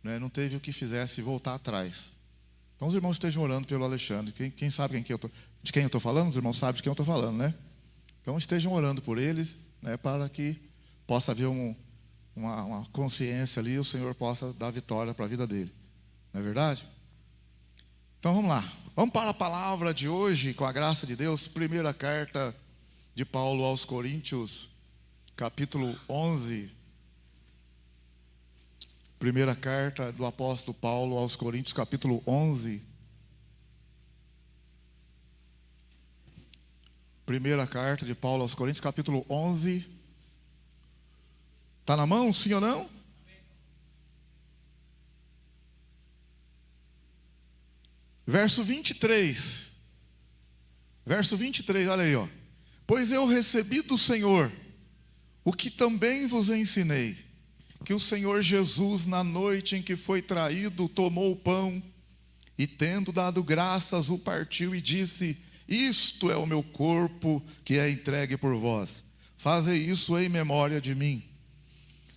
né, não teve o que fizesse voltar atrás. Então os irmãos estejam orando pelo Alexandre. Quem sabe de quem eu estou falando? Os irmãos sabem de quem eu estou falando, né? Então estejam orando por eles, né, para que possa haver uma consciência ali e o Senhor possa dar vitória para a vida dele. Não é verdade? Então vamos lá. Vamos para a palavra de hoje, com a graça de Deus. Primeira carta de Paulo aos Coríntios, capítulo 11. Primeira carta do apóstolo Paulo aos Coríntios, capítulo 11. Primeira carta de Paulo aos Coríntios, capítulo 11. Está na mão, sim ou não? Verso 23. Verso 23, olha aí, ó. Pois eu recebi do Senhor o que também vos ensinei, que o Senhor Jesus, na noite em que foi traído, tomou o pão e, tendo dado graças, o partiu e disse: isto é o meu corpo que é entregue por vós. Fazei isso em memória de mim.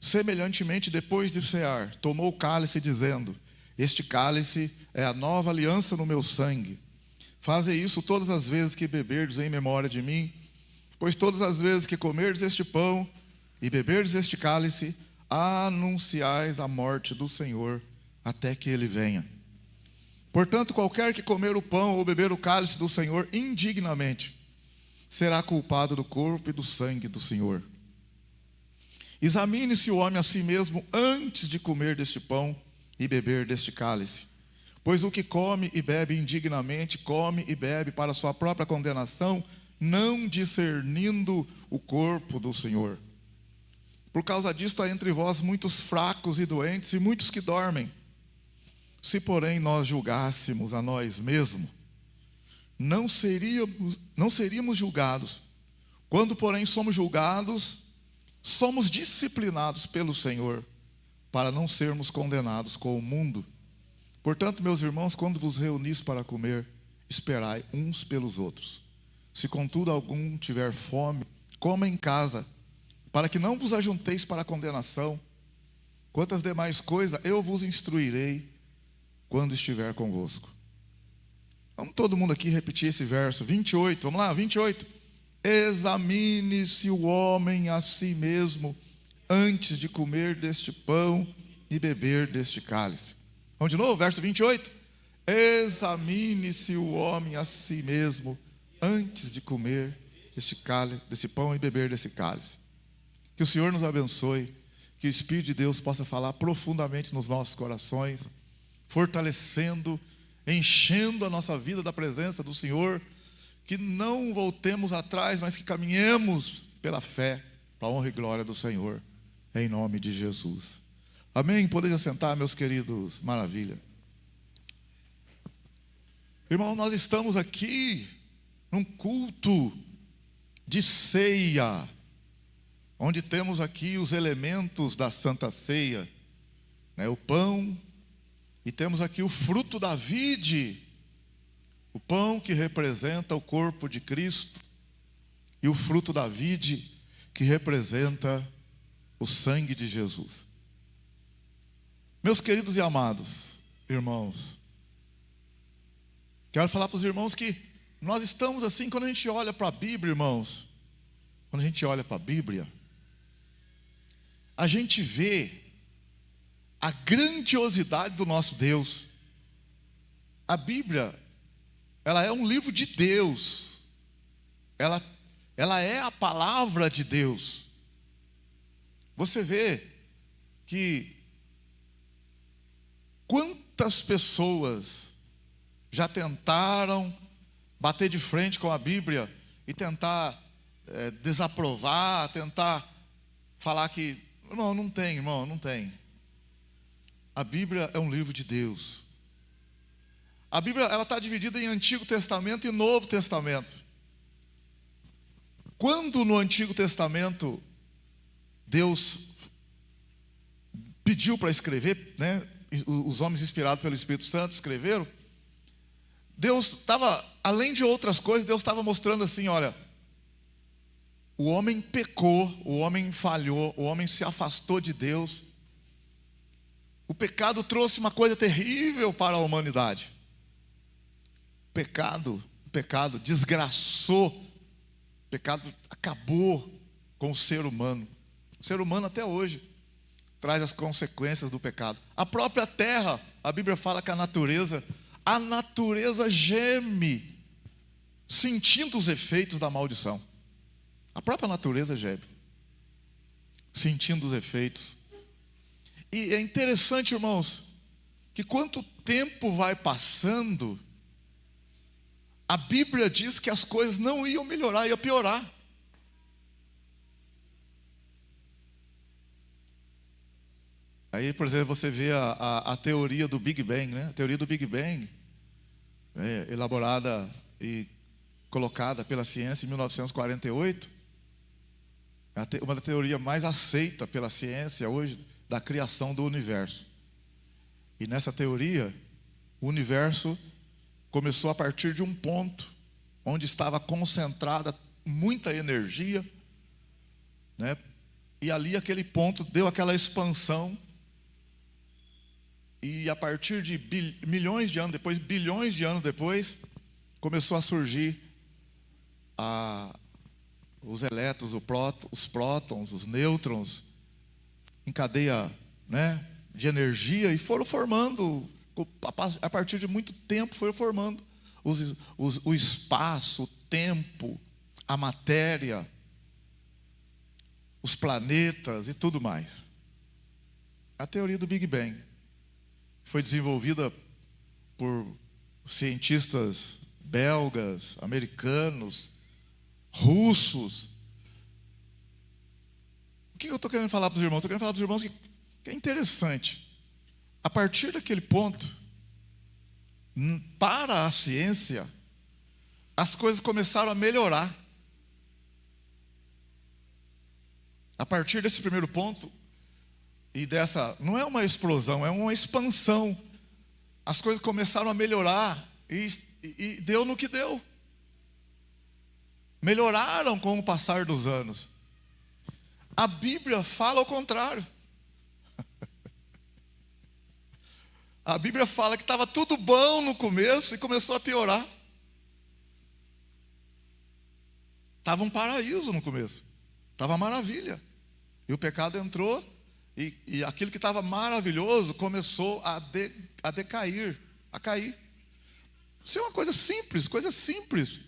Semelhantemente, depois de cear, tomou o cálice, dizendo: este cálice é a nova aliança no meu sangue. Fazei isso todas as vezes que beberdes em memória de mim. Pois todas as vezes que comerdes este pão e beberdes este cálice, anunciais a morte do Senhor até que ele venha. Portanto, qualquer que comer o pão ou beber o cálice do Senhor indignamente, será culpado do corpo e do sangue do Senhor. Examine-se o homem a si mesmo antes de comer deste pão e beber deste cálice. Pois o que come e bebe indignamente, come e bebe para sua própria condenação, não discernindo o corpo do Senhor. Por causa disto há entre vós muitos fracos e doentes e muitos que dormem. Se porém nós julgássemos a nós mesmos, não seríamos julgados. Quando porém somos julgados, somos disciplinados pelo Senhor, para não sermos condenados com o mundo. Portanto, meus irmãos, quando vos reunis para comer, esperai uns pelos outros. Se contudo algum tiver fome, coma em casa, para que não vos ajunteis para a condenação. Quantas demais coisas eu vos instruirei quando estiver convosco. Vamos todo mundo aqui repetir esse verso 28, vamos lá, 28. Examine-se o homem a si mesmo antes de comer deste pão e beber deste cálice. Vamos de novo, verso 28. Examine-se o homem a si mesmo antes de comer deste cálice, desse pão e beber desse cálice. Que o Senhor nos abençoe, que o Espírito de Deus possa falar profundamente nos nossos corações, fortalecendo, enchendo a nossa vida da presença do Senhor, que não voltemos atrás, mas que caminhemos pela fé, para a honra e glória do Senhor, em nome de Jesus. Amém? Podeis assentar, meus queridos, maravilha. Irmão, nós estamos aqui num culto de ceia, onde temos aqui os elementos da Santa Ceia, né, o pão, e temos aqui o fruto da vide, o pão que representa o corpo de Cristo, e o fruto da vide que representa o sangue de Jesus. Meus queridos e amados irmãos, quero falar para os irmãos que nós estamos assim, quando a gente olha para a Bíblia, irmãos, quando a gente olha para a Bíblia, a gente vê a grandiosidade do nosso Deus. A Bíblia, ela é um livro de Deus, ela é a palavra de Deus. Você vê que quantas pessoas já tentaram bater de frente com a Bíblia e tentar desaprovar, tentar falar que, irmão, não tem, irmão, não tem. A Bíblia é um livro de Deus. A Bíblia, ela está dividida em Antigo Testamento e Novo Testamento. Quando no Antigo Testamento Deus pediu para escrever, né, os homens inspirados pelo Espírito Santo escreveram, Deus estava, além de outras coisas, Deus estava mostrando assim, olha, o homem pecou, o homem falhou, o homem se afastou de Deus. O pecado trouxe uma coisa terrível para a humanidade. O pecado desgraçou. O pecado acabou com o ser humano. O ser humano até hoje traz as consequências do pecado. A própria terra, a Bíblia fala que a natureza geme, sentindo os efeitos da maldição. A própria natureza geme, sentindo os efeitos. E é interessante, irmãos, que quanto tempo vai passando, a Bíblia diz que as coisas não iam melhorar, iam piorar. Aí, por exemplo, você vê a teoria do Big Bang, né? A teoria do Big Bang, elaborada e colocada pela ciência em 1948, uma da teoria mais aceita pela ciência hoje da criação do universo. E nessa teoria, o universo começou a partir de um ponto onde estava concentrada muita energia, né? E ali aquele ponto deu aquela expansão. E a partir de milhões de anos depois, bilhões de anos depois, começou a surgir os elétrons, os prótons, os nêutrons, em cadeia, né, de energia, e foram formando, a partir de muito tempo, foram formando o espaço, o tempo, a matéria, os planetas e tudo mais. A teoria do Big Bang foi desenvolvida por cientistas belgas, americanos, russos. O que eu estou querendo falar para os irmãos? Estou querendo falar para os irmãos que é interessante. A partir daquele ponto, para a ciência, as coisas começaram a melhorar. A partir desse primeiro ponto, e dessa, não é uma explosão, é uma expansão. As coisas começaram a melhorar e deu no que deu. Melhoraram com o passar dos anos. A Bíblia fala o contrário. A Bíblia fala que estava tudo bom no começo e começou a piorar. Estava um paraíso no começo. Estava maravilha. E o pecado entrou e aquilo que estava maravilhoso começou a decair, a cair. Isso é uma coisa simples, coisa simples.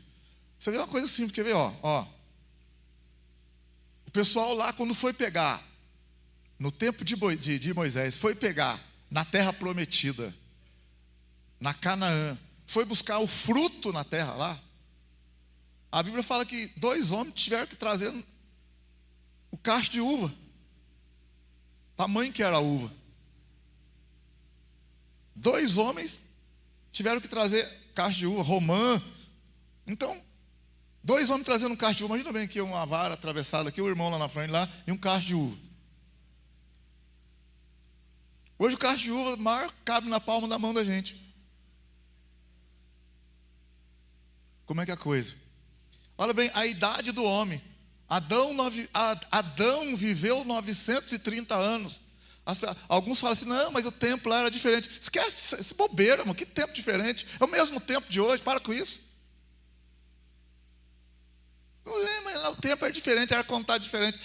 Você vê uma coisa simples, quer ver? Ó. O pessoal lá, quando foi pegar, no tempo de Moisés, foi pegar na terra prometida, na Canaã, foi buscar o fruto na terra lá. A Bíblia fala que 2 homens tiveram que trazer o cacho de uva. Tamanho que era a uva. 2 homens tiveram que trazer cacho de uva, romã. Então, 2 homens trazendo um cacho de uva. Imagina bem aqui uma vara atravessada aqui, o irmão lá na frente lá, e um cacho de uva. Hoje o cacho de uva maior cabe na palma da mão da gente. Como é que é a coisa? Olha bem, a idade do homem. Adão viveu 930 anos. Alguns falam assim, não, mas o tempo lá era diferente. Esquece essa bobeira, mano, que tempo diferente. É o mesmo tempo de hoje, para com isso. Não é, mas lá o tempo é diferente, era contado diferente.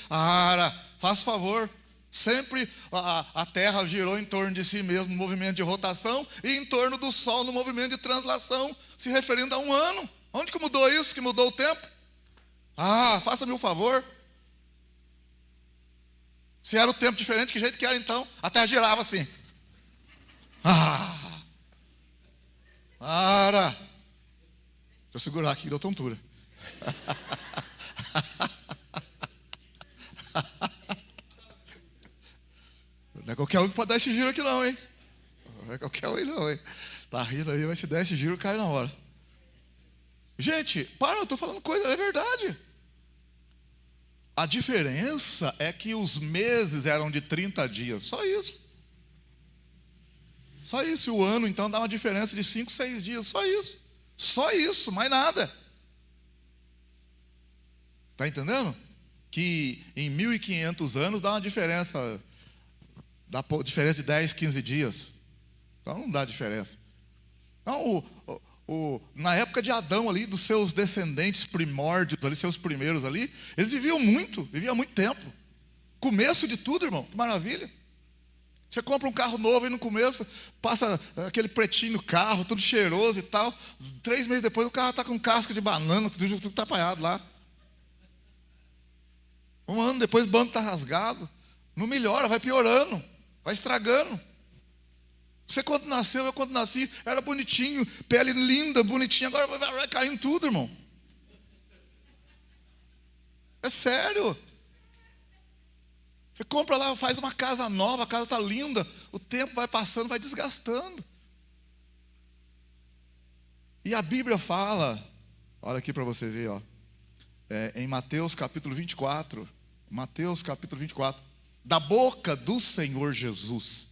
Faz favor. Sempre a Terra girou em torno de si mesmo, no movimento de rotação, e em torno do Sol, no movimento de translação, se referindo a um ano. Onde que mudou isso, que mudou o tempo? Faça-me um favor. Se era o tempo diferente, que jeito que era então? A Terra girava assim. Deixa eu segurar aqui, deu tontura. Não é qualquer um que pode dar esse giro aqui não, hein? Não é qualquer um não, hein? Tá rindo aí, mas se der esse giro, cai na hora. Gente, eu estou falando coisa, é verdade. A diferença é que os meses eram de 30 dias, só isso. Só isso, o ano então dá uma diferença de 5, 6 dias, só isso, mais nada. Está entendendo? Que em 1500 anos dá uma diferença Dá diferença de 10, 15 dias. Então não dá diferença. Então, na época de Adão ali, dos seus descendentes primórdios ali, seus primeiros ali, eles viviam muito tempo. Começo de tudo, irmão, que maravilha. Você compra um carro novo aí no começo, passa aquele pretinho no carro, tudo cheiroso e tal. 3 meses depois o carro está com casca de banana, tudo atrapalhado lá. 1 ano depois o banco está rasgado. Não melhora, vai piorando, vai estragando. Você quando nasceu, eu quando nasci, era bonitinho, pele linda, bonitinha, agora vai caindo tudo, irmão. É sério. Você compra lá, faz uma casa nova, a casa está linda, o tempo vai passando, vai desgastando. E a Bíblia fala, olha aqui para você ver, ó, em Mateus capítulo 24, da boca do Senhor Jesus.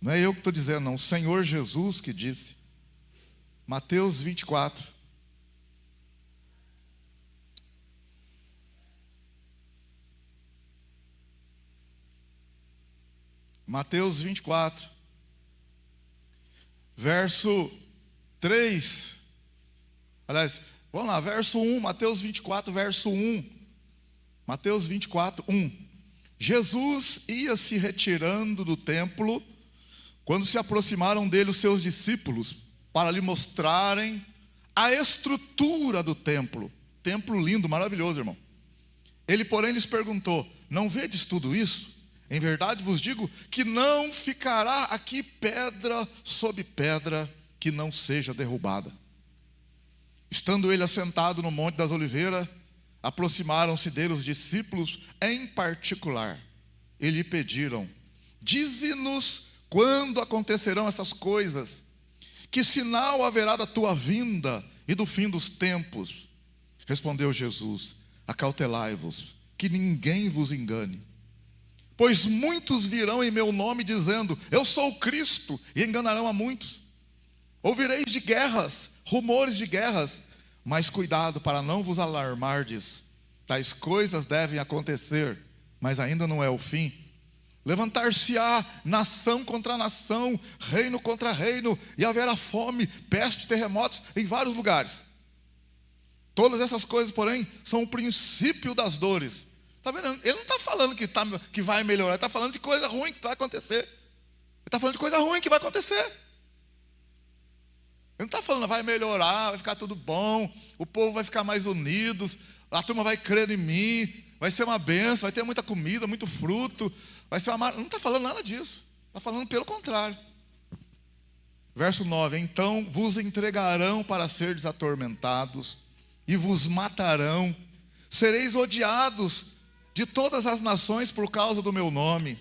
Não é eu que estou dizendo, não, o Senhor Jesus que disse. Mateus 24. Mateus 24, verso 3. Aliás, vamos lá, verso 1, Mateus 24, verso 1. Mateus 24, 1. Jesus ia se retirando do templo, quando se aproximaram dele os seus discípulos, para lhe mostrarem a estrutura do templo. Templo lindo, maravilhoso, irmão. Ele, porém, lhes perguntou: não vedes tudo isso? Em verdade vos digo que não ficará aqui pedra sobre pedra que não seja derrubada. Estando ele assentado no Monte das Oliveiras, aproximaram-se dele os discípulos em particular. E lhe pediram: dize-nos quando acontecerão essas coisas, que sinal haverá da tua vinda e do fim dos tempos? Respondeu Jesus: acautelai-vos, que ninguém vos engane. Pois muitos virão em meu nome dizendo: eu sou o Cristo, e enganarão a muitos. Ouvireis de guerras, rumores de guerras, mas cuidado para não vos alarmardes. Tais coisas devem acontecer, mas ainda não é o fim. Levantar-se-á nação contra nação, reino contra reino, e haverá fome, peste, terremotos em vários lugares. Todas essas coisas, porém, são o princípio das dores. Está vendo? Ele não está falando que vai melhorar, ele está falando de coisa ruim que vai acontecer. Ele está falando de coisa ruim que vai acontecer. Ele não está falando vai melhorar, vai ficar tudo bom, o povo vai ficar mais unidos, a turma vai crer em mim, vai ser uma bênção, vai ter muita comida, muito fruto, vai ser uma... Não está falando nada disso, está falando pelo contrário. Verso 9: então vos entregarão para seres atormentados, e vos matarão, sereis odiados de todas as nações por causa do meu nome.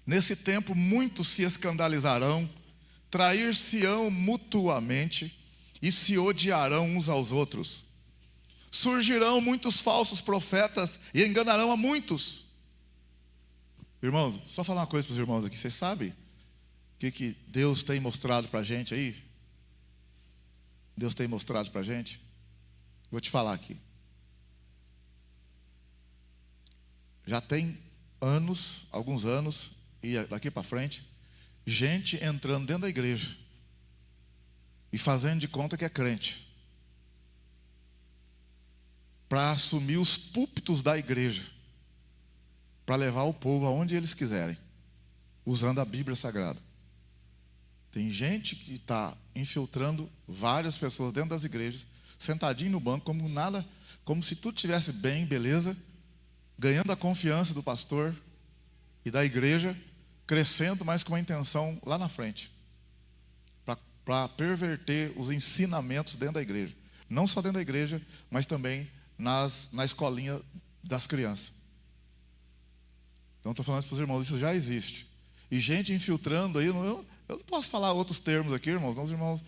Nesse tempo muitos se escandalizarão, trair-se-ão mutuamente e se odiarão uns aos outros. Surgirão muitos falsos profetas e enganarão a muitos. Irmãos, só falar uma coisa para os irmãos aqui. Vocês sabem o que Deus tem mostrado para a gente aí? Deus tem mostrado para a gente? Vou te falar aqui. Já tem anos, alguns anos, e daqui para frente, gente entrando dentro da igreja e fazendo de conta que é crente, para assumir os púlpitos da igreja, para levar o povo aonde eles quiserem, usando a Bíblia Sagrada. Tem gente que está infiltrando várias pessoas dentro das igrejas, sentadinho no banco, como nada, como se tudo estivesse bem, beleza, ganhando a confiança do pastor e da igreja, crescendo, mas com uma intenção lá na frente, para perverter os ensinamentos dentro da igreja. Não só dentro da igreja, mas também na escolinha das crianças. Então estou falando isso para os irmãos, isso já existe. E gente infiltrando aí, eu não posso falar outros termos aqui, irmãos. Não, irmãos,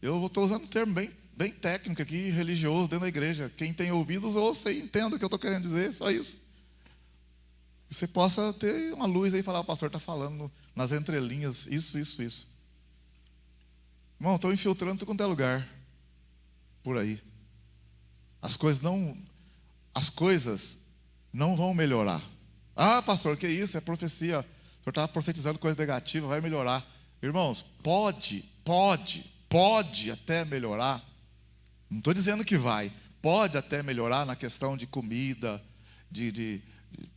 eu estou usando um termo bem técnico aqui, religioso, dentro da igreja. Quem tem ouvidos, ouça e entenda o que eu estou querendo dizer, só isso. Você possa ter uma luz aí e falar: o pastor está falando nas entrelinhas, isso. Irmão, estão infiltrando tudo quanto é lugar, por aí. As coisas não vão melhorar. Ah, pastor, que isso? É profecia. O senhor estava profetizando coisa negativa, vai melhorar. Irmãos, pode até melhorar. Não estou dizendo que vai. Pode até melhorar na questão de comida,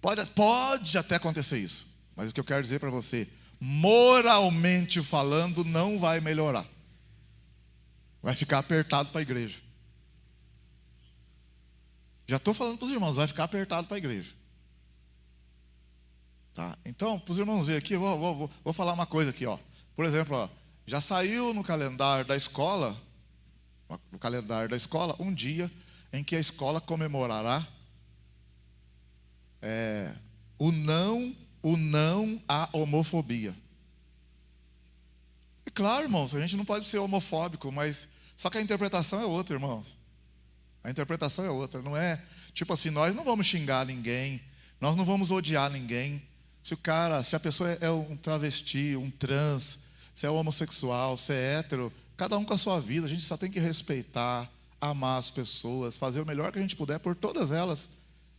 pode até acontecer isso. Mas o que eu quero dizer para você, moralmente falando, não vai melhorar. Vai ficar apertado para a igreja. Já estou falando para os irmãos, vai ficar apertado para a igreja. Tá? Então, para os irmãos verem aqui, vou falar uma coisa aqui. Ó. Por exemplo, ó, já saiu no calendário da escola, um dia em que a escola comemorará o não à homofobia. E claro, irmãos, a gente não pode ser homofóbico, mas só que a interpretação é outra, irmãos. A interpretação é outra, não é tipo assim, nós não vamos xingar ninguém, nós não vamos odiar ninguém. Se a pessoa é um travesti, um trans, se é homossexual, se é hétero, cada um com a sua vida, a gente só tem que respeitar, amar as pessoas, fazer o melhor que a gente puder por todas elas.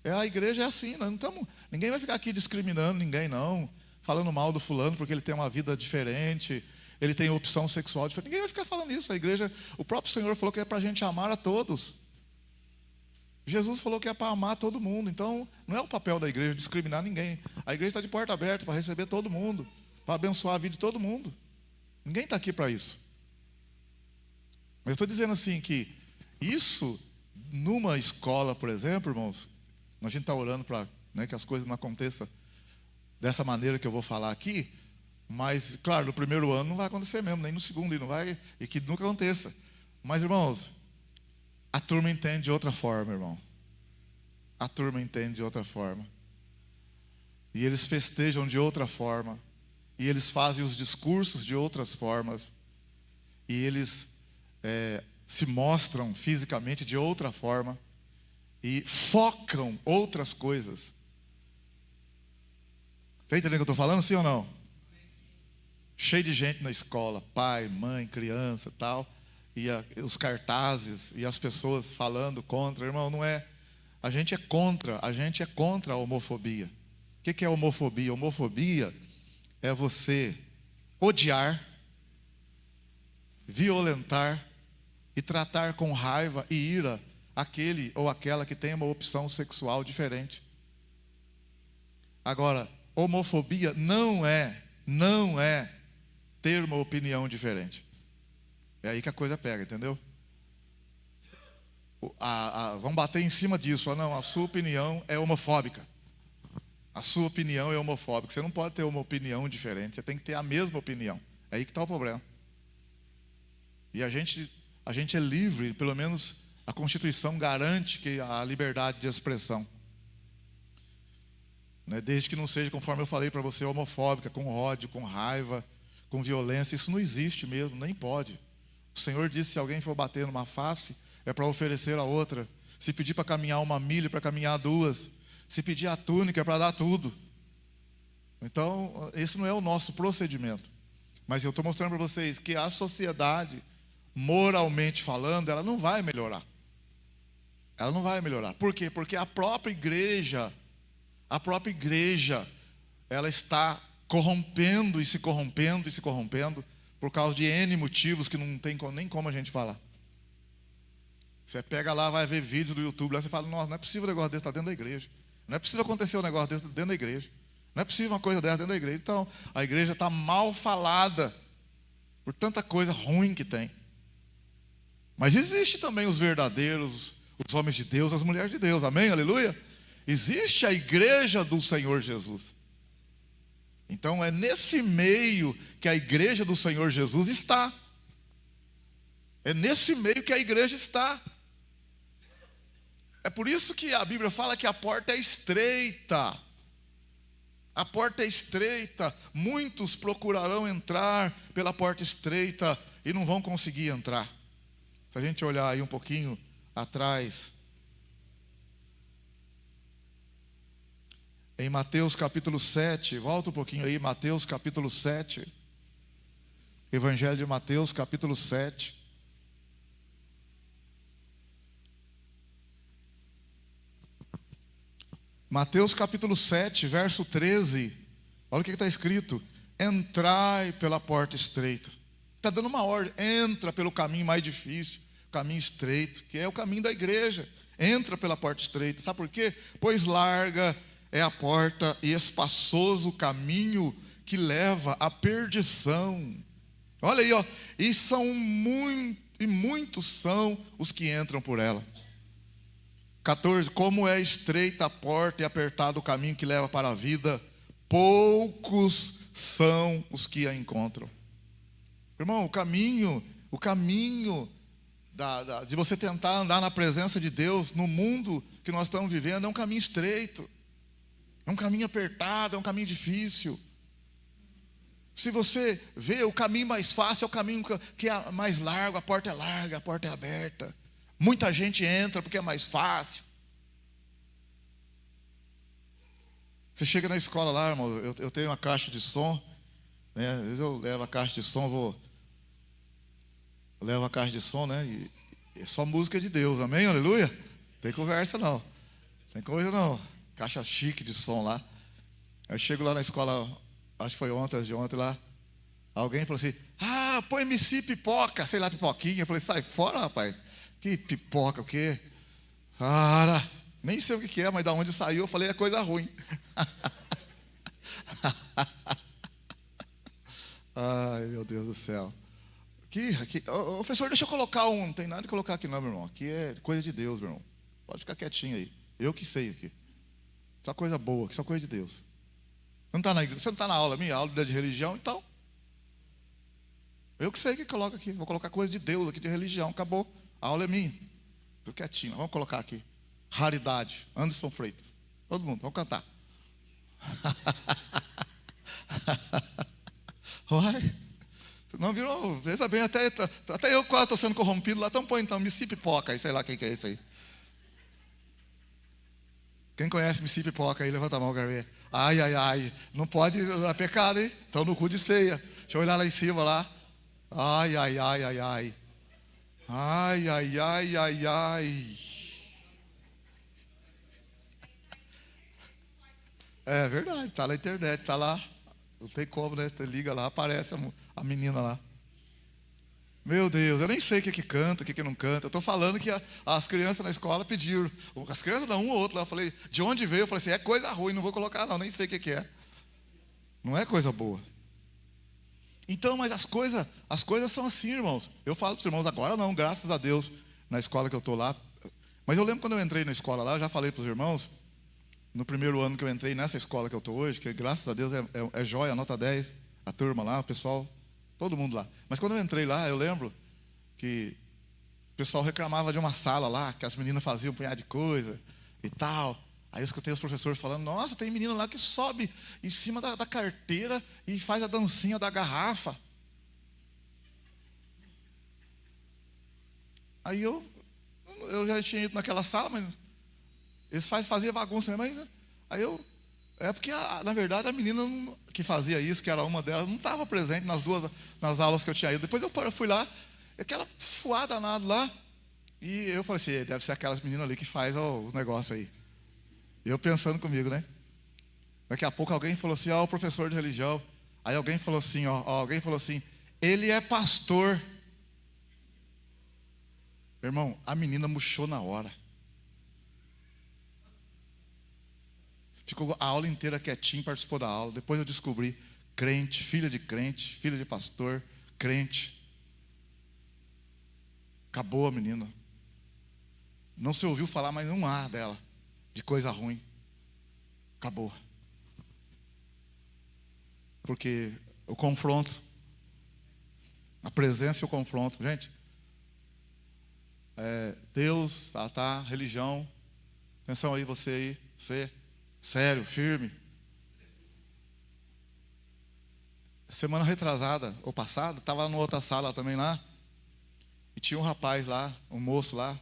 A igreja é assim, nós não estamos, ninguém vai ficar aqui discriminando ninguém não, falando mal do fulano porque ele tem uma vida diferente, ele tem opção sexual diferente, ninguém vai ficar falando isso. A igreja, o próprio Senhor falou que é para a gente amar a todos. Jesus falou que é para amar todo mundo, então não é o papel da igreja discriminar ninguém. A igreja está de porta aberta para receber todo mundo, para abençoar a vida de todo mundo. Ninguém está aqui para isso. Mas eu estou dizendo assim que isso, numa escola, por exemplo, irmãos, a gente está orando para que as coisas não aconteçam dessa maneira que eu vou falar aqui, mas, claro, no primeiro ano não vai acontecer mesmo, nem no segundo, e que nunca aconteça. Mas, irmãos, a turma entende de outra forma, irmão. A turma entende de outra forma. E eles festejam de outra forma. E eles fazem os discursos de outras formas. E eles se mostram fisicamente de outra forma. E focam outras coisas. Está entendendo o que eu estou falando, sim ou não? Cheio de gente na escola, pai, mãe, criança e tal. E os cartazes e as pessoas falando contra. Irmão, não é. A gente é contra a homofobia. O que é homofobia? Homofobia é você odiar, violentar e tratar com raiva e ira aquele ou aquela que tem uma opção sexual diferente. Agora, homofobia não é ter uma opinião diferente. É aí que a coisa pega, entendeu? Vão bater em cima disso. Não, a sua opinião é homofóbica. A sua opinião é homofóbica. Você não pode ter uma opinião diferente. Você tem que ter a mesma opinião. É aí que está o problema. E a gente é livre, pelo menos a Constituição garante que a liberdade de expressão. Desde que não seja, conforme eu falei para você, homofóbica, com ódio, com raiva, com violência. Isso não existe mesmo, nem pode. O Senhor disse, se alguém for bater numa face, é para oferecer a outra. Se pedir para caminhar 1 milha, é para caminhar 2. Se pedir a túnica, é para dar tudo. Então, esse não é o nosso procedimento. Mas eu estou mostrando para vocês que a sociedade, moralmente falando, ela não vai melhorar. Ela não vai melhorar. Por quê? Porque a própria igreja, ela está corrompendo e se corrompendo, por causa de N motivos que não tem nem como a gente falar. Você pega lá, vai ver vídeos do YouTube, lá você fala, nossa, não é possível um negócio desse estar dentro da igreja. Não é possível acontecer um negócio desse dentro da igreja. Não é possível uma coisa dessa dentro da igreja. Então, a igreja está mal falada por tanta coisa ruim que tem. Mas existe também os verdadeiros, os homens de Deus, as mulheres de Deus. Amém? Aleluia? Existe a igreja do Senhor Jesus. Então é nesse meio que a igreja do Senhor Jesus está. É nesse meio que a igreja está. É por isso que a Bíblia fala que a porta é estreita. A porta é estreita. Muitos procurarão entrar pela porta estreita e não vão conseguir entrar. Se a gente olhar aí um pouquinho atrás, em Mateus capítulo 7, volta um pouquinho aí, Mateus capítulo 7, Evangelho de Mateus capítulo 7. Mateus capítulo 7, verso 13. Olha o que está escrito: entrai pela porta estreita. Está dando uma ordem: entra pelo caminho mais difícil, caminho estreito, que é o caminho da igreja. Entra pela porta estreita. Sabe por quê? Pois larga é a porta e espaçoso o caminho que leva à perdição. Olha aí, ó. E muitos são os que entram por ela. 14. Como é estreita a porta e apertado o caminho que leva para a vida, poucos são os que a encontram. Irmão, o caminho de você tentar andar na presença de Deus, no mundo que nós estamos vivendo, é um caminho estreito, é um caminho apertado, é um caminho difícil. Se você vê, o caminho mais fácil é o caminho que é mais largo, a porta é larga, a porta é aberta. Muita gente entra porque é mais fácil. Você chega na escola lá, irmão, eu tenho uma caixa de som, né? Às vezes eu levo a caixa de som, levo a caixa de som, né? E é só música de Deus, amém? Aleluia? Não tem conversa não, tem coisa não. Caixa chique de som lá. Eu chego lá na escola, acho que foi ontem, antes de ontem lá. Alguém falou assim: põe MC Pipoca, sei lá, pipoquinha. Eu falei: sai fora, rapaz. Que pipoca, o quê? Cara, nem sei o que é, mas da onde saiu, eu falei: é coisa ruim. Ai, meu Deus do céu. Professor, deixa eu colocar um. Não tem nada de colocar aqui não, meu irmão. Aqui é coisa de Deus, meu irmão. Pode ficar quietinho aí. Eu que sei aqui. Só coisa boa, só coisa de Deus. Você não está na aula minha, aula de religião, então. Eu que sei que coloca aqui. Vou colocar coisa de Deus aqui, de religião. Acabou. A aula é minha. Estou quietinho. Vamos colocar aqui. Raridade. Anderson Freitas. Todo mundo, vamos cantar. Uai. Não virou. Veja bem, até eu quase estou sendo corrompido lá. Então põe então, MC Pipoca aí, sei lá quem que é esse aí. Quem conhece MC Pipoca aí, levanta a mão, quero ver. Ai, ai, ai. Não pode, é pecado, hein? Estão no cu de ceia. Deixa eu olhar lá em cima lá. Ai, ai, ai, ai, ai. Ai, ai, ai, ai, ai. É verdade, está na internet, está lá. Não tem como, né? Você liga lá, aparece a menina lá. Meu Deus, eu nem sei o que canta, o que não canta. Eu estou falando que as crianças na escola pediram. As crianças não, um ou outro lá. Eu falei: de onde veio? Eu falei assim: é coisa ruim, não vou colocar não, nem sei o que é. Não é coisa boa. Então, mas as coisas são assim, irmãos. Eu falo para os irmãos agora não, graças a Deus, na escola que eu estou lá. Mas eu lembro quando eu entrei na escola lá, eu já falei para os irmãos, no primeiro ano que eu entrei nessa escola que eu estou hoje, que graças a Deus é joia, nota 10, a turma lá, o pessoal, todo mundo lá. Mas quando eu entrei lá, eu lembro que o pessoal reclamava de uma sala lá, que as meninas faziam um punhado de coisa e tal. Aí eu escutei os professores falando: nossa, tem menino lá que sobe em cima da carteira e faz a dancinha da garrafa. Aí eu já tinha ido naquela sala, mas eles faziam bagunça, mas aí é porque na verdade a menina que fazia isso, que era uma delas, não estava presente nas aulas que eu tinha ido. Depois eu fui lá, aquela fuada danada lá, e eu falei assim: deve ser aquelas meninas ali que faz o negócio aí. Eu pensando comigo, né? Daqui a pouco alguém falou assim: o professor de religião. Aí alguém falou assim, alguém falou assim: ele é pastor. Irmão, a menina murchou na hora. Ficou a aula inteira quietinho, participou da aula. Depois eu descobri: crente, filha de pastor, crente. Acabou a menina. Não se ouviu falar mais um ar dela, de coisa ruim. Acabou. Porque o confronto, a presença e o confronto, gente, Deus, religião, atenção aí, você sério, firme. Semana retrasada, ou passada, estava numa outra sala também lá, e tinha um rapaz lá, um moço lá,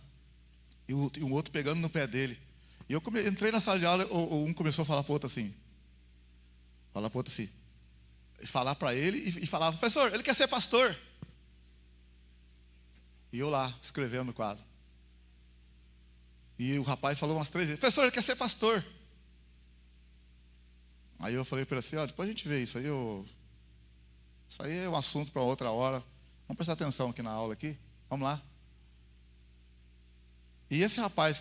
e um outro pegando no pé dele. E eu entrei na sala de aula, um começou a falar para o outro assim, falar para ele e falava: professor, ele quer ser pastor. E eu lá, escrevendo no quadro. E o rapaz falou umas 3 vezes: professor, ele quer ser pastor. Aí eu falei para ele assim, ó, depois a gente vê isso aí, isso aí é um assunto para outra hora. Vamos prestar atenção aqui na aula aqui. Vamos lá. E esse rapaz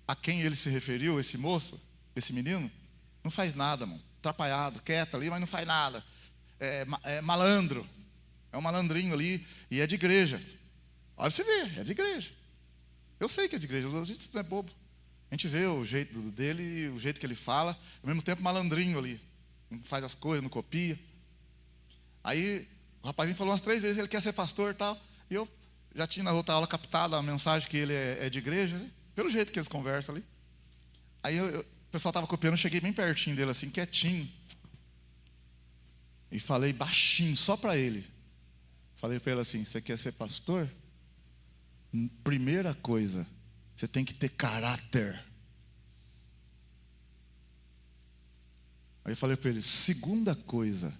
a quem ele se referiu, esse moço, esse menino, não faz nada, mano. Atrapalhado, quieto ali, mas não faz nada. É malandro. É um malandrinho ali e é de igreja. Olha você vê, é de igreja. Eu sei que é de igreja, a gente não é bobo. A gente vê o jeito dele, o jeito que ele fala, ao mesmo tempo malandrinho ali. Não faz as coisas, não copia. Aí o rapazinho falou umas 3 vezes, ele quer ser pastor e tal. E eu já tinha na outra aula captado a mensagem que ele é de igreja, né? Pelo jeito que eles conversam ali. Aí o pessoal estava copiando, eu cheguei bem pertinho dele assim, quietinho. E falei baixinho, só para ele. Falei para ele assim, você quer ser pastor? Primeira coisa, você tem que ter caráter. Aí eu falei para ele, segunda coisa,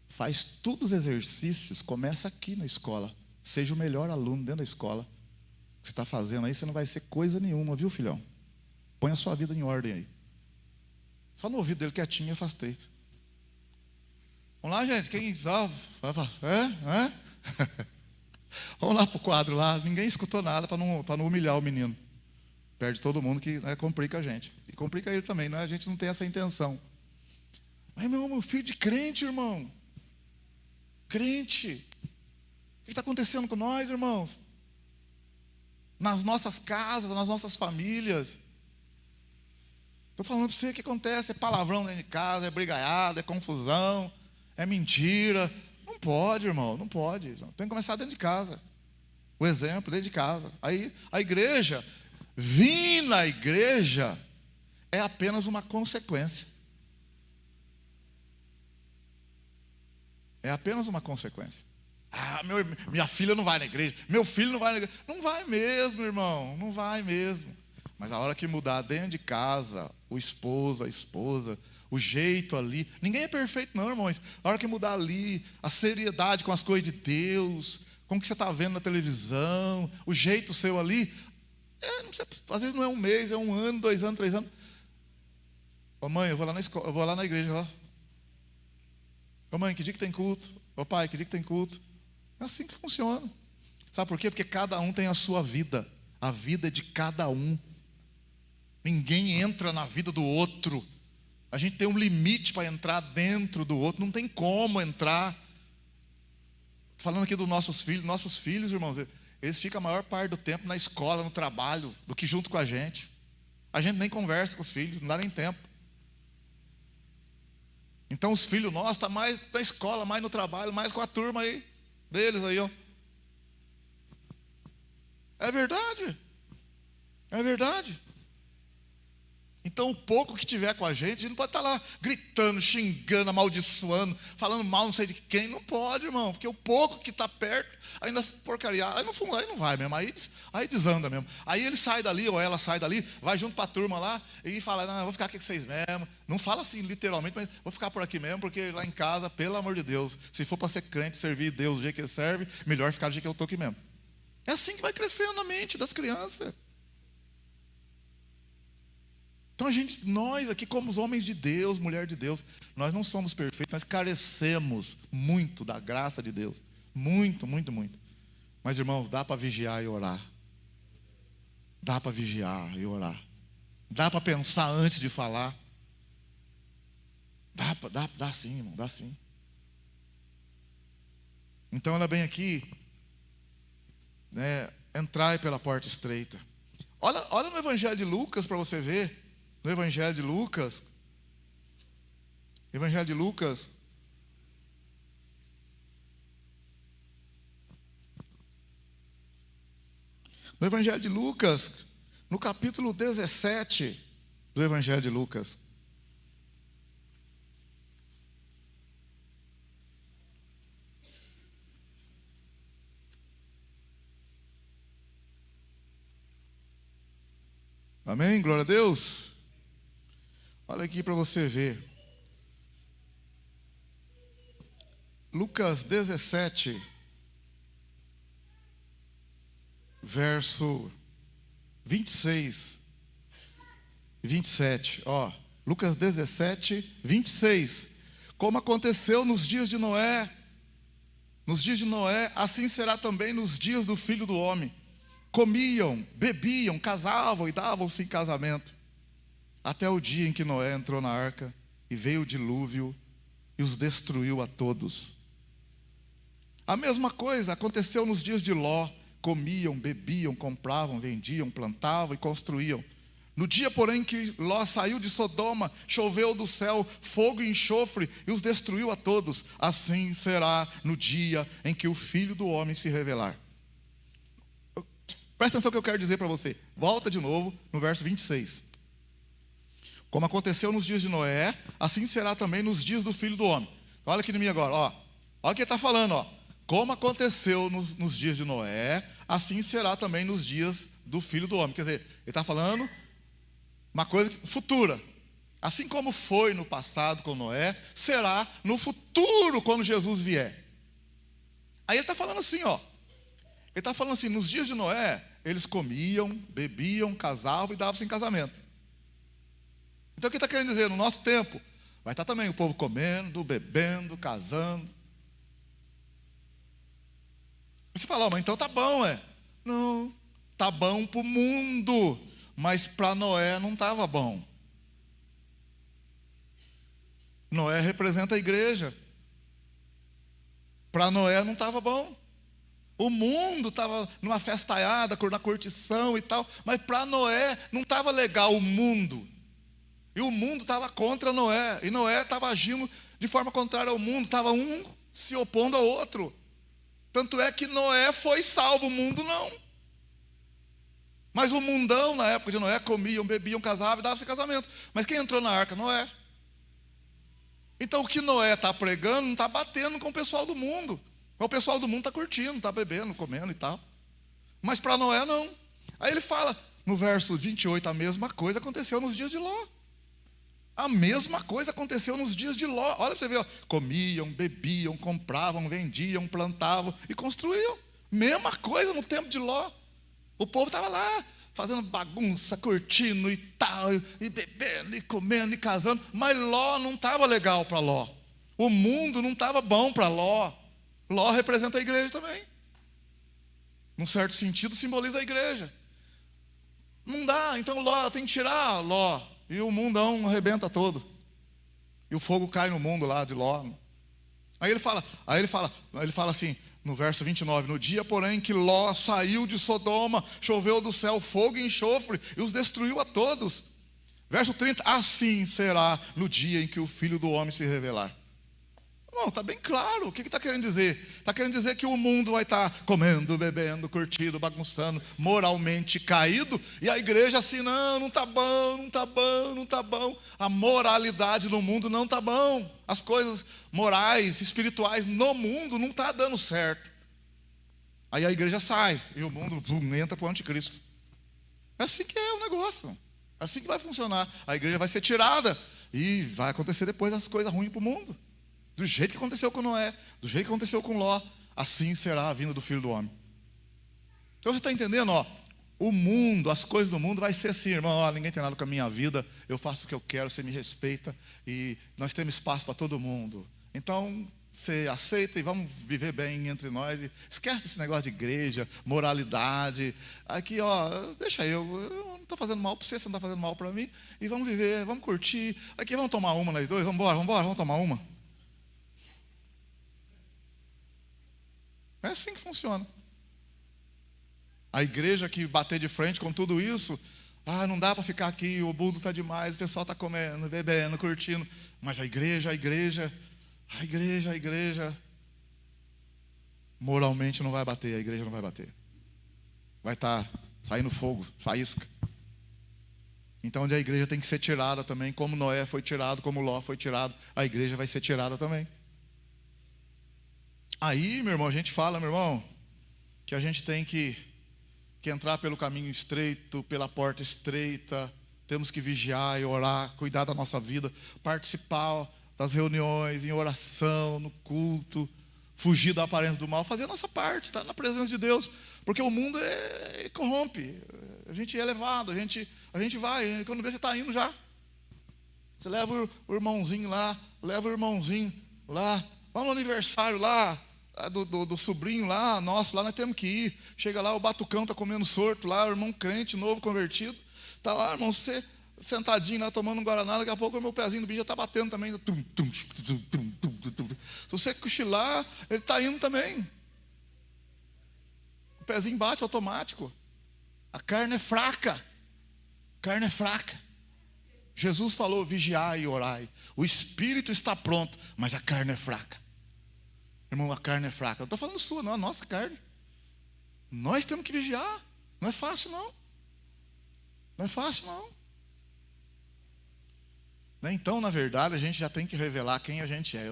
faz todos os exercícios, começa aqui na escola. Seja o melhor aluno dentro da escola. O que você está fazendo aí, você não vai ser coisa nenhuma, viu, filhão? Põe a sua vida em ordem aí. Só no ouvido dele quietinho, eu afastei. Vamos lá, gente, quem sabe? Vamos lá para o quadro lá. Ninguém escutou nada para não humilhar o menino. Perde todo mundo que complica a gente. E complica ele também, a gente não tem essa intenção. Mas meu filho de crente, irmão. Crente. O que está acontecendo com nós, irmãos? Nas nossas casas, nas nossas famílias. Estou falando para você o que acontece. É palavrão dentro de casa, é brigaiada, é confusão, é mentira. Não pode, irmão, não pode. Tem que começar dentro de casa. O exemplo dentro de casa. Aí a igreja, vir na igreja, é apenas uma consequência. É apenas uma consequência. Minha filha não vai na igreja, meu filho não vai na igreja. Não vai mesmo, irmão, não vai mesmo. Mas a hora que mudar dentro de casa, o esposo, a esposa, o jeito ali, ninguém é perfeito não, irmãos. A hora que mudar ali, a seriedade com as coisas de Deus, com o que você está vendo na televisão, o jeito seu ali, às vezes não é um mês, é 1 ano, 2 anos, 3 anos. Ô mãe, eu vou lá na escola, eu vou lá na igreja, ó. Ô mãe, que dia que tem culto? Ô pai, que dia que tem culto? É assim que funciona. Sabe por quê? Porque cada um tem a sua vida. A vida é de cada um. Ninguém entra na vida do outro. A gente tem um limite para entrar dentro do outro. Não tem como entrar. Falando aqui dos nossos filhos, irmãos, eles ficam a maior parte do tempo na escola, no trabalho, do que junto com a gente. A gente nem conversa com os filhos, não dá nem tempo. Então os filhos nossos estão mais na escola, mais no trabalho, mais com a turma aí, deles aí, ó. É verdade. É verdade. Então o pouco que tiver com a gente não pode estar lá gritando, xingando, amaldiçoando, falando mal não sei de quem. Não pode, irmão, porque o pouco que está perto, ainda porcaria, aí não vai mesmo, aí desanda mesmo. Aí ele sai dali, ou ela sai dali, vai junto para a turma lá e fala, não, eu vou ficar aqui com vocês mesmo. Não fala assim literalmente, mas vou ficar por aqui mesmo, porque lá em casa, pelo amor de Deus, se for para ser crente, servir Deus do jeito que ele serve, melhor ficar do jeito que eu estou aqui mesmo. É assim que vai crescendo a mente das crianças. Então nós aqui como os homens de Deus, mulher de Deus, nós não somos perfeitos, nós carecemos muito da graça de Deus. Muito, muito, muito. Mas irmãos, dá para vigiar e orar. Dá para vigiar e orar. Dá para pensar antes de falar. Dá sim, irmão, dá sim. Então olha bem aqui, entrai pela porta estreita. Olha no Evangelho de Lucas para você ver. No Evangelho de Lucas, no capítulo 17 do Evangelho de Lucas. Amém? Glória a Deus. Olha aqui para você ver. Lucas 17, verso 26 e 27. Ó, Lucas 17, 26. Como aconteceu nos dias de Noé, assim será também nos dias do Filho do Homem. Comiam, bebiam, casavam e davam-se em casamento, até o dia em que Noé entrou na arca e veio o dilúvio e os destruiu a todos. A mesma coisa aconteceu nos dias de Ló. Comiam, bebiam, compravam, vendiam, plantavam e construíam. No dia, porém, que Ló saiu de Sodoma, choveu do céu fogo e enxofre e os destruiu a todos. Assim será no dia em que o Filho do Homem se revelar. Presta atenção no que eu quero dizer para você. Volta de novo no verso 26. Como aconteceu nos dias de Noé, assim será também nos dias do Filho do Homem. Olha aqui em mim agora, ó. Olha o que ele está falando, ó. Como aconteceu nos dias de Noé, assim será também nos dias do Filho do Homem. Quer dizer, ele está falando uma coisa futura. Assim como foi no passado com Noé, será no futuro quando Jesus vier. Aí ele está falando assim, ó. Ele está falando assim, nos dias de Noé, eles comiam, bebiam, casavam e davam-se em casamento. Então o que está querendo dizer? No nosso tempo, vai estar também o povo comendo, bebendo, casando. Você fala, mas então tá bom, é? Não, tá bom para o mundo, mas para Noé não estava bom. Noé representa a igreja. Para Noé não estava bom. O mundo estava numa festaiada, na curtição e tal, mas para Noé não estava legal o mundo. E o mundo estava contra Noé, e Noé estava agindo de forma contrária ao mundo, estava um se opondo ao outro. Tanto é que Noé foi salvo, o mundo não. Mas o mundão, na época de Noé, comiam, bebiam, casavam e davam-se casamento. Mas quem entrou na arca? Noé. Então o que Noé está pregando não está batendo com o pessoal do mundo. O pessoal do mundo está curtindo, está bebendo, comendo e tal. Mas para Noé não. Aí ele fala, no verso 28, a mesma coisa aconteceu nos dias de Ló. A mesma coisa aconteceu nos dias de Ló. Olha para você ver, ó. Comiam, bebiam, compravam, vendiam, plantavam e construíam. Mesma coisa no tempo de Ló. O povo estava lá, fazendo bagunça, curtindo e tal, e bebendo, e comendo, e casando. Mas Ló não estava legal para Ló. O mundo não estava bom para Ló. Ló representa a igreja também. Num certo sentido, simboliza a igreja. Não dá, então Ló tem que tirar Ló. E o mundão arrebenta todo. E o fogo cai no mundo lá de Ló. Aí ele fala assim, no verso 29, no dia, porém, que Ló saiu de Sodoma, choveu do céu fogo e enxofre, e os destruiu a todos. Verso 30, assim será no dia em que o Filho do Homem se revelar. Não, está bem claro. O que está querendo dizer? Está querendo dizer que o mundo vai estar comendo, bebendo, curtindo, bagunçando, moralmente caído, e a igreja assim, não está bom, não está bom, não está bom. A moralidade no mundo não está bom. As coisas morais, espirituais no mundo não está dando certo. Aí a igreja sai, e o mundo entra para o anticristo. É assim que é o negócio. É assim que vai funcionar. A igreja vai ser tirada, e vai acontecer depois as coisas ruins para o mundo. Do jeito que aconteceu com Noé, do jeito que aconteceu com Ló, assim será a vinda do Filho do Homem. Então você está entendendo, ó? O mundo, as coisas do mundo vai ser assim, irmão, ó, ninguém tem nada com a minha vida, eu faço o que eu quero, você me respeita, e nós temos espaço para todo mundo. Então, você aceita e vamos viver bem entre nós, e esquece esse negócio de igreja, moralidade, aqui, ó, deixa eu não estou fazendo mal para você, você não está fazendo mal para mim, e vamos viver, vamos curtir, aqui vamos tomar uma nós dois, vamos tomar uma. É assim que funciona. A igreja que bater de frente com tudo isso, não dá para ficar aqui, o mundo está demais, o pessoal está comendo, bebendo, curtindo. Mas a igreja, moralmente não vai bater, a igreja não vai bater. Vai estar saindo fogo, faísca. Então onde a igreja tem que ser tirada também, como Noé foi tirado, como Ló foi tirado, a igreja vai ser tirada também. Aí, meu irmão, a gente fala, meu irmão, que a gente tem que entrar pelo caminho estreito, pela porta estreita, temos que vigiar e orar, cuidar da nossa vida, participar das reuniões, em oração, no culto, fugir da aparência do mal, fazer a nossa parte, estar na presença de Deus, porque o mundo corrompe, a gente é levado, a gente vai, quando vê você está indo já. Você leva o irmãozinho lá, vamos no aniversário lá, do sobrinho lá, nosso, lá nós temos que ir. Chega lá, o batucão está comendo sorto lá, o irmão crente, novo, convertido. Está lá, irmão, você sentadinho lá, tomando um guaraná, daqui a pouco o meu pezinho do bicho já está batendo também. Se você cochilar, ele está indo também. O pezinho bate automático. A carne é fraca. Jesus falou, vigiai e orai. O espírito está pronto, mas a carne é fraca. Irmão, a carne é fraca. Eu estou falando sua, não a nossa carne. Nós temos que vigiar. Não é fácil, não. Então, na verdade, a gente já tem que revelar quem a gente é.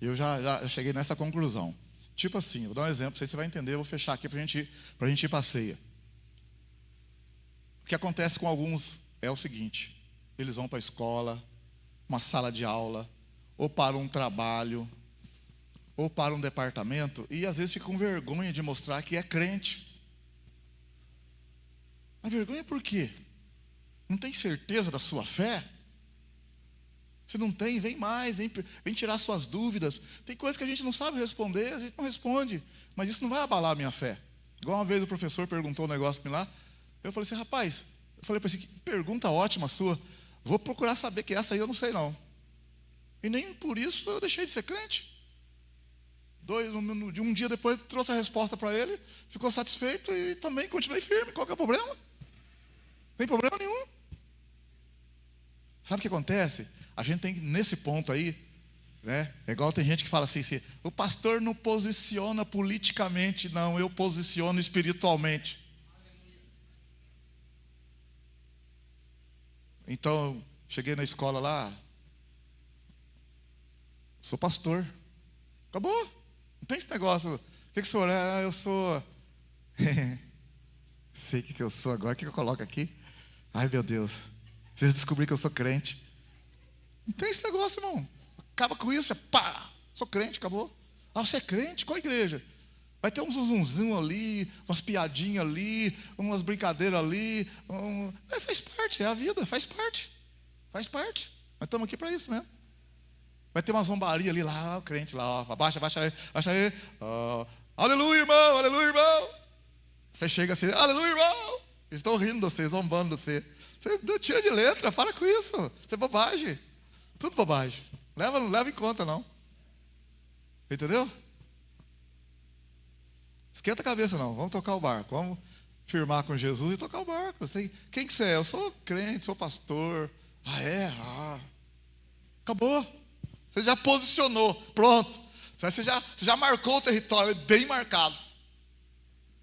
Eu já cheguei nessa conclusão. Tipo assim, vou dar um exemplo, você vai entender, eu vou fechar aqui para a gente ir para a ceia. O que acontece com alguns é o seguinte: eles vão para a escola, uma sala de aula, ou para um trabalho, ou para um departamento, e às vezes ficam com vergonha de mostrar que é crente. A vergonha por quê? Não tem certeza da sua fé? Se não tem, vem mais, vem tirar suas dúvidas. Tem coisas que a gente não sabe responder, a gente não responde, mas isso não vai abalar a minha fé. Igual uma vez o professor perguntou um negócio para mim lá, eu falei assim, rapaz, para ele, que pergunta ótima sua, vou procurar saber que essa aí eu não sei não. E nem por isso eu deixei de ser crente. Um dia depois trouxe a resposta para ele, ficou satisfeito e também continuei firme. Qual que é o problema? Não tem problema nenhum. Sabe o que acontece? A gente tem que, nesse ponto aí, né? É igual tem gente que fala assim, o pastor não posiciona politicamente, não, eu posiciono espiritualmente. Então, cheguei na escola lá, sou pastor. Acabou. Não tem esse negócio. O que o senhor é? Eu sou... Sei o que eu sou agora. O que eu coloco aqui? Ai, meu Deus. Vocês descobriram que eu sou crente. Não tem esse negócio, irmão. Acaba com isso. Pá! Sou crente, acabou. Ah, você é crente? Qual igreja? Vai ter um zunzunzinho ali, umas piadinhas ali, umas brincadeiras ali. Faz parte, é a vida, faz parte. Nós estamos aqui para isso mesmo. Vai ter uma zombaria ali, lá, o crente lá, ó, abaixa aí. Aleluia, irmão. Você chega assim, aleluia, irmão. Estão rindo de você, zombando de você. Você tira de letra, para com isso. Isso é bobagem. Tudo bobagem. Não leva em conta, não. Entendeu? Esquenta a cabeça, não. Vamos tocar o barco. Vamos firmar com Jesus e tocar o barco. Quem que você é? Eu sou crente, sou pastor. Ah, é? Acabou. Você já posicionou. Pronto. Você já marcou o território, bem marcado.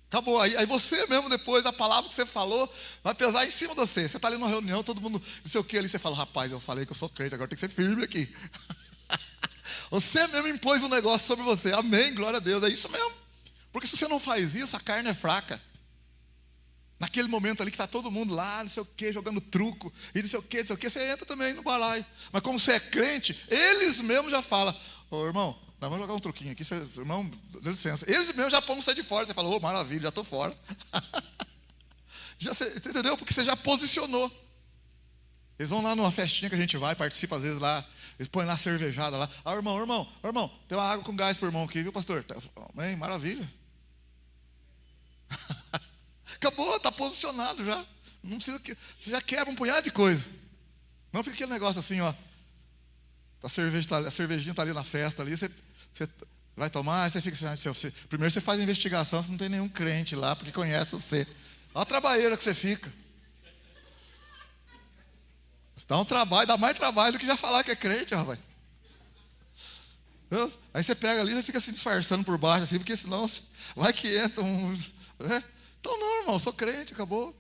Acabou. Aí você mesmo, depois, a palavra que você falou, vai pesar em cima de você. Você está ali numa reunião, todo mundo, não sei o que ali, você fala, rapaz, eu falei que eu sou crente, agora tem que ser firme aqui. Você mesmo impôs um negócio sobre você. Amém, glória a Deus, é isso mesmo. Porque se você não faz isso, a carne é fraca. Naquele momento ali que está todo mundo lá, não sei o que, jogando truco, e não sei o que, você entra também no balaio. Mas como você é crente, eles mesmos já falam, irmão, nós vamos jogar um truquinho aqui, irmão, dê licença. Eles mesmos já põem você de fora, você fala, maravilha, já estou fora. Entendeu? Porque você já posicionou. Eles vão lá numa festinha que a gente vai, participa às vezes lá, eles põem lá cervejada lá. Irmão, tem uma água com gás pro irmão aqui, viu, pastor? Amém, maravilha. Acabou, está posicionado já. Não precisa que você já quebra um punhado de coisa. Não fica aquele negócio assim, ó. A cervejinha está ali na festa ali, você vai tomar, você fica assim, primeiro você faz a investigação, se não tem nenhum crente lá, porque conhece você. Olha a trabalheira que você fica. Dá um trabalho, dá mais trabalho do que já falar que é crente, rapaz. Aí você pega ali e fica se disfarçando por baixo, assim, porque senão vai que entra um. Né? Então não, irmão, sou crente, acabou.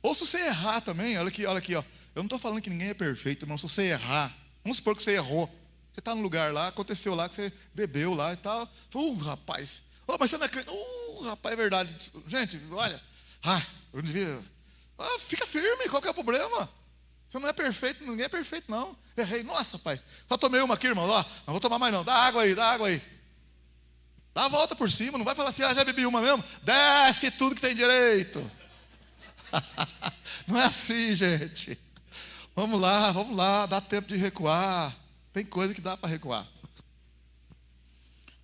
Ou se você errar também, olha aqui, ó. Eu não estou falando que ninguém é perfeito, irmão. Se você errar, vamos supor que você errou. Você está no lugar lá, aconteceu lá que você bebeu lá e tal. Rapaz. Mas você não é crente. Rapaz, é verdade. Gente, olha. Eu devia. Fica firme, qual que é o problema? Você não é perfeito, ninguém é perfeito, não. Errei, nossa, pai. Só tomei uma aqui, irmão. Não vou tomar mais, não. Dá água aí. Dá a volta por cima, não vai falar assim, já bebi uma mesmo. Desce tudo que tem direito. Não é assim, gente. vamos lá, dá tempo de recuar. Tem coisa que dá para recuar.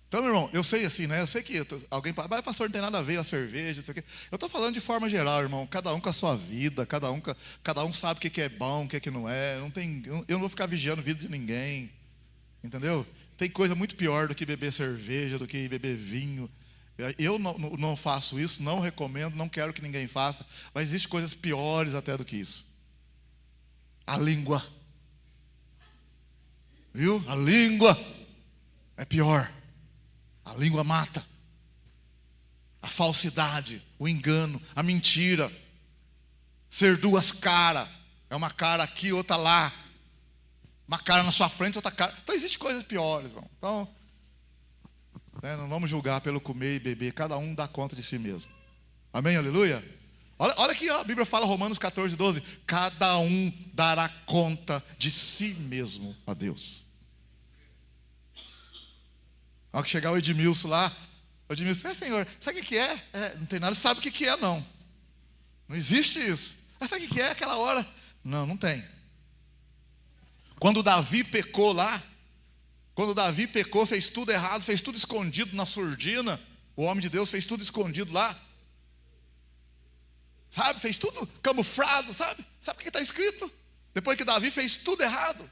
Então, meu irmão, eu sei assim, né? Eu sei que alguém fala, mas pastor, não tem nada a ver a cerveja, não sei o quê. Eu estou falando de forma geral, irmão. Cada um com a sua vida, cada um sabe o que é bom, o que não é. Eu não vou ficar vigiando a vida de ninguém. Entendeu? Tem coisa muito pior do que beber cerveja, do que beber vinho. Eu não faço isso, não recomendo, não quero que ninguém faça. Mas existem coisas piores até do que isso. A língua. Viu? A língua é pior. A língua mata. A falsidade, o engano, a mentira. Ser duas caras. É uma cara aqui, outra lá. Uma cara na sua frente, outra cara. Então existem coisas piores, irmão. Então, não vamos julgar pelo comer e beber. Cada um dá conta de si mesmo. Amém, aleluia? Olha aqui, ó, a Bíblia fala, Romanos 14, 12. Cada um dará conta de si mesmo a Deus. Ao que chegar o Edmilson lá, o Edmilson, Senhor, sabe o que é? Não tem nada, sabe o que é não. Não existe isso. Mas sabe o que é aquela hora? Não tem. Quando Davi pecou lá, fez tudo errado, fez tudo escondido na surdina, o homem de Deus fez tudo escondido lá. Sabe, fez tudo camuflado, sabe? Sabe o que está escrito? Depois que Davi fez tudo errado.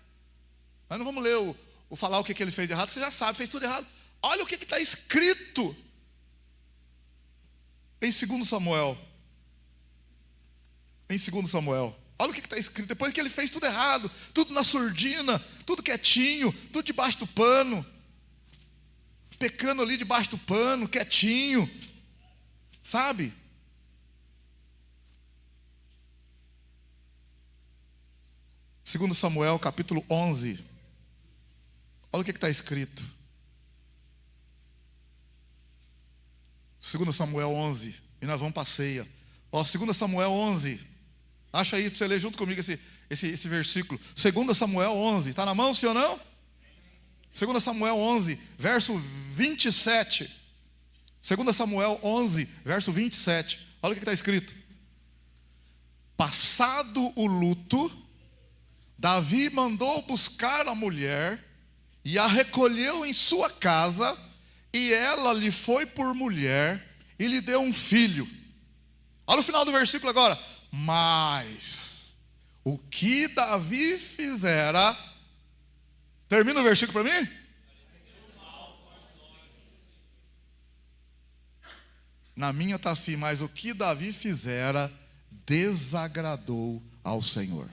Mas não vamos ler falar o que ele fez errado, você já sabe, fez tudo errado. Olha o que está escrito em 2 Samuel. Em 2 Samuel. Olha o que está escrito. Depois que ele fez tudo errado, tudo na surdina, tudo quietinho, tudo debaixo do pano. Pecando ali debaixo do pano, quietinho. Sabe? Segundo Samuel, capítulo 11. Olha o que está escrito. 2 Samuel 11. E nós vamos para a ceia. 2 Samuel 11. Acha aí para você ler junto comigo esse versículo. 2 Samuel 11. Está na mão, sim ou não? 2 Samuel 11, verso 27. 2 Samuel 11, verso 27. Olha o que está escrito. Passado o luto, Davi mandou buscar a mulher e a recolheu em sua casa, e ela lhe foi por mulher e lhe deu um filho. Olha o final do versículo agora. Mas o que Davi fizera, termina o versículo para mim? Na minha está assim, mas o que Davi fizera desagradou ao Senhor.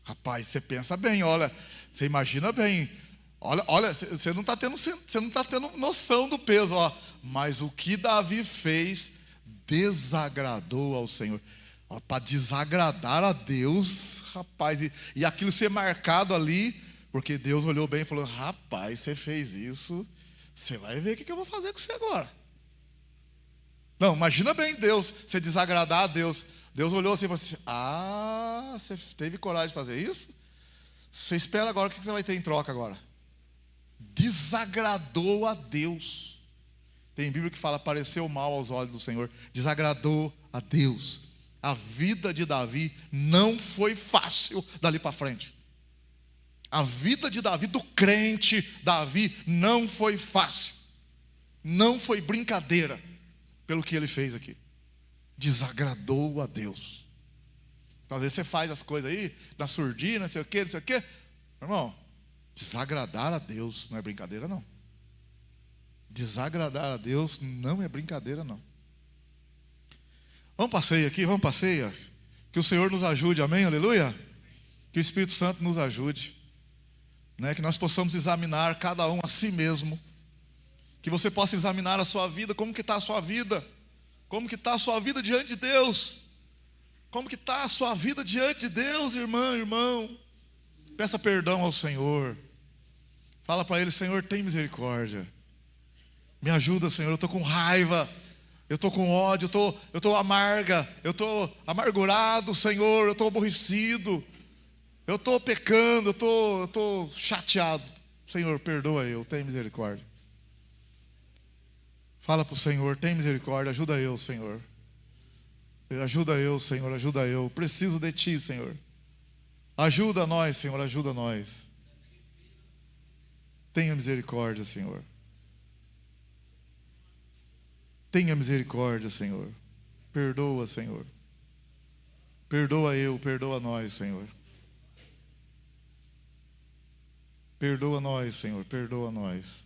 Rapaz, você pensa bem, olha, você imagina bem, olha, você não está tendo noção do peso, ó. Mas o que Davi fez desagradou ao Senhor. Para desagradar a Deus, rapaz, e aquilo ser marcado ali, porque Deus olhou bem e falou: rapaz, você fez isso, você vai ver o que eu vou fazer com você agora. Não, imagina bem Deus, você desagradar a Deus. Deus olhou assim e falou assim: você teve coragem de fazer isso? Você espera agora, o que você vai ter em troca agora? Desagradou a Deus. Tem Bíblia que fala, pareceu mal aos olhos do Senhor. Desagradou a Deus. A vida de Davi não foi fácil dali para frente. A vida de Davi, do crente Davi, não foi fácil. Não foi brincadeira pelo que ele fez aqui. Desagradou a Deus. Então, às vezes você faz as coisas aí, na surdina, não sei o quê. Irmão, desagradar a Deus não é brincadeira, não. Desagradar a Deus não é brincadeira, não. Vamos para a ceia aqui, vamos para a ceia. Que o Senhor nos ajude, amém, aleluia. Que o Espírito Santo nos ajude, né? Que nós possamos examinar cada um a si mesmo. Que você possa examinar a sua vida, como que está a sua vida. Como que está a sua vida diante de Deus. Como que está a sua vida diante de Deus, irmão. Peça perdão ao Senhor. Fala para Ele: Senhor, tem misericórdia. Me ajuda, Senhor, eu estou com raiva, eu estou com ódio, eu estou amarga, eu estou amargurado, Senhor, eu estou aborrecido, eu estou pecando, eu estou chateado. Senhor, perdoa eu, tem misericórdia. Fala para o Senhor: tem misericórdia, ajuda eu, Senhor. Ajuda eu, Senhor, ajuda eu. Preciso de Ti, Senhor. Ajuda nós, Senhor, ajuda nós. Tenha misericórdia, Senhor. Tenha misericórdia, Senhor. Perdoa, Senhor. Perdoa eu, perdoa nós, Senhor. Perdoa nós, Senhor, perdoa nós.